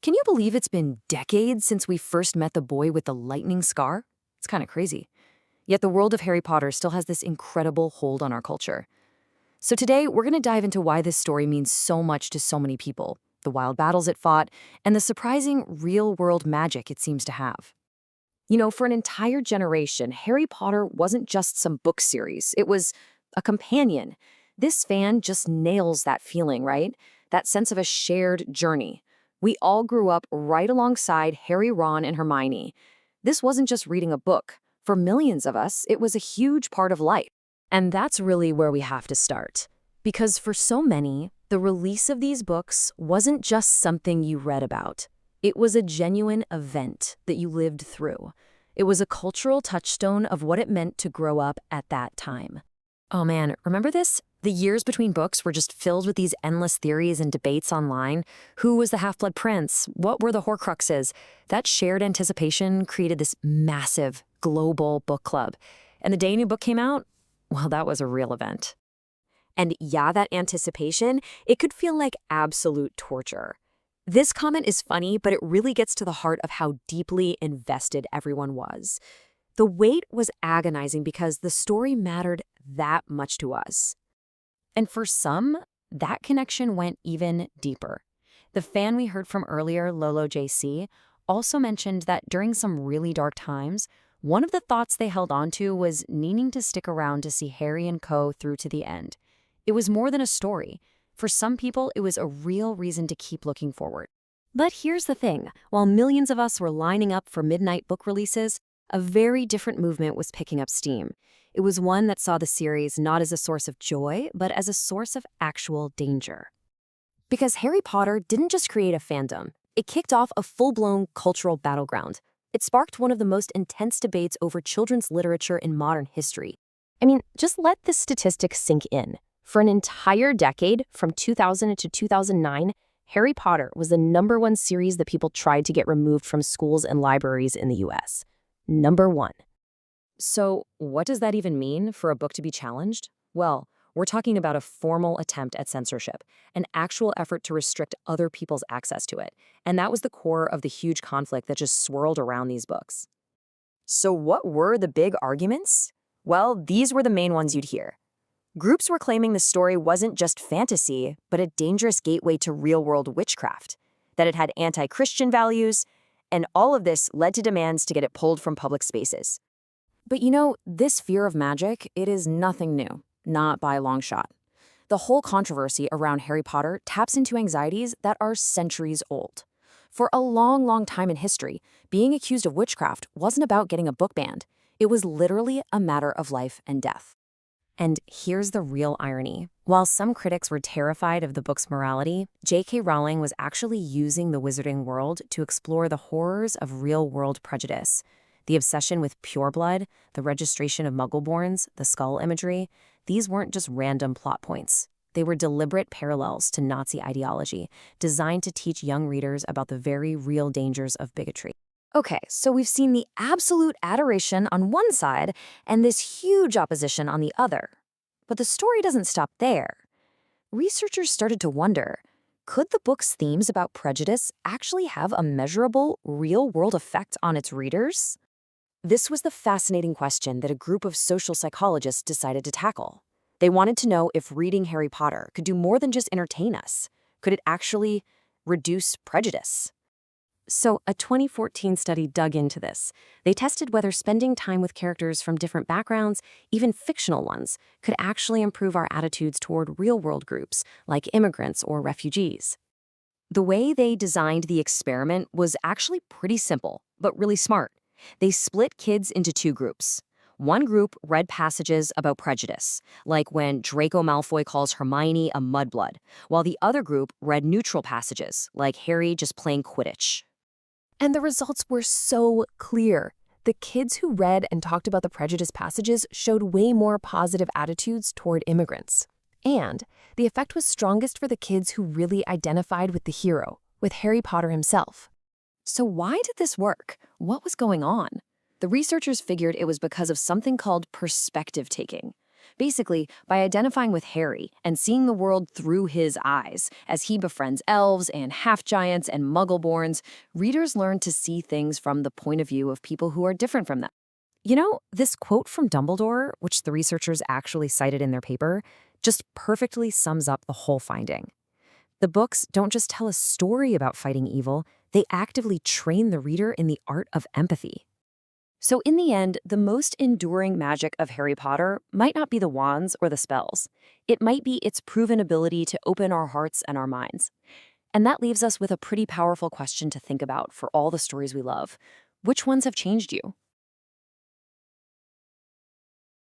Can you believe it's been decades since we first met the boy with the lightning scar? It's kind of crazy. Yet the world of Harry Potter still has this incredible hold on our culture. So today, we're going to dive into why this story means so much to so many people, the wild battles it fought, and the surprising real-world magic it seems to have. For an entire generation, Harry Potter wasn't just some book series. It was a companion. This fan just nails that feeling, right? That sense of a shared journey. We all grew up right alongside Harry, Ron, and Hermione. This wasn't just reading a book. For millions of us, it was a huge part of life. And that's really where we have to start. Because for so many, the release of these books wasn't just something you read about. It was a genuine event that you lived through. It was a cultural touchstone of what it meant to grow up at that time. Oh man, remember this? The years between books were just filled with these endless theories and debates online. Who was the Half-Blood Prince? What were the Horcruxes? That shared anticipation created this massive, global book club. And the day a new book came out, well, that was a real event. And yeah, that anticipation, it could feel like absolute torture. This comment is funny, but it really gets to the heart of how deeply invested everyone was. The wait was agonizing because the story mattered that much to us. And for some, that connection went even deeper. The fan we heard from earlier, Lolo JC, also mentioned that during some really dark times, one of the thoughts they held onto was needing to stick around to see Harry and Co. through to the end. It was more than a story. For some people, it was a real reason to keep looking forward. But here's the thing. While millions of us were lining up for midnight book releases, a very different movement was picking up steam. It was one that saw the series not as a source of joy, but as a source of actual danger. Because Harry Potter didn't just create a fandom. It kicked off a full-blown cultural battleground. It sparked one of the most intense debates over children's literature in modern history. I mean, just let this statistic sink in. For an entire decade, from 2000 to 2009, Harry Potter was the #1 series that people tried to get removed from schools and libraries in the US. #1. So, what does that even mean for a book to be challenged? Well, we're talking about a formal attempt at censorship, an actual effort to restrict other people's access to it. And that was the core of the huge conflict that just swirled around these books. So what were the big arguments? Well, these were the main ones you'd hear. Groups were claiming the story wasn't just fantasy, but a dangerous gateway to real-world witchcraft, that it had anti-Christian values, and all of this led to demands to get it pulled from public spaces. But this fear of magic, it is nothing new, not by a long shot. The whole controversy around Harry Potter taps into anxieties that are centuries old. For a long, long time in history, being accused of witchcraft wasn't about getting a book banned. It was literally a matter of life and death. And here's the real irony. While some critics were terrified of the book's morality, J.K. Rowling was actually using the wizarding world to explore the horrors of real-world prejudice. The obsession with pureblood, the registration of Muggleborns, the skull imagery, these weren't just random plot points. They were deliberate parallels to Nazi ideology, designed to teach young readers about the very real dangers of bigotry. Okay, so we've seen the absolute adoration on one side and this huge opposition on the other. But the story doesn't stop there. Researchers started to wonder, could the book's themes about prejudice actually have a measurable, real-world effect on its readers? This was the fascinating question that a group of social psychologists decided to tackle. They wanted to know if reading Harry Potter could do more than just entertain us. Could it actually reduce prejudice? So a 2014 study dug into this. They tested whether spending time with characters from different backgrounds, even fictional ones, could actually improve our attitudes toward real-world groups, like immigrants or refugees. The way they designed the experiment was actually pretty simple, but really smart. They split kids into 2 groups. One group read passages about prejudice, like when Draco Malfoy calls Hermione a mudblood, while the other group read neutral passages, like Harry just playing Quidditch. And the results were so clear. The kids who read and talked about the prejudice passages showed way more positive attitudes toward immigrants. And the effect was strongest for the kids who really identified with the hero, with Harry Potter himself. So why did this work? What was going on? The researchers figured it was because of something called perspective taking. Basically, by identifying with Harry and seeing the world through his eyes, as he befriends elves and half-giants and muggleborns, readers learn to see things from the point of view of people who are different from them. This quote from Dumbledore, which the researchers actually cited in their paper, just perfectly sums up the whole finding. The books don't just tell a story about fighting evil, they actively train the reader in the art of empathy. So in the end, the most enduring magic of Harry Potter might not be the wands or the spells. It might be its proven ability to open our hearts and our minds. And that leaves us with a pretty powerful question to think about for all the stories we love. Which ones have changed you?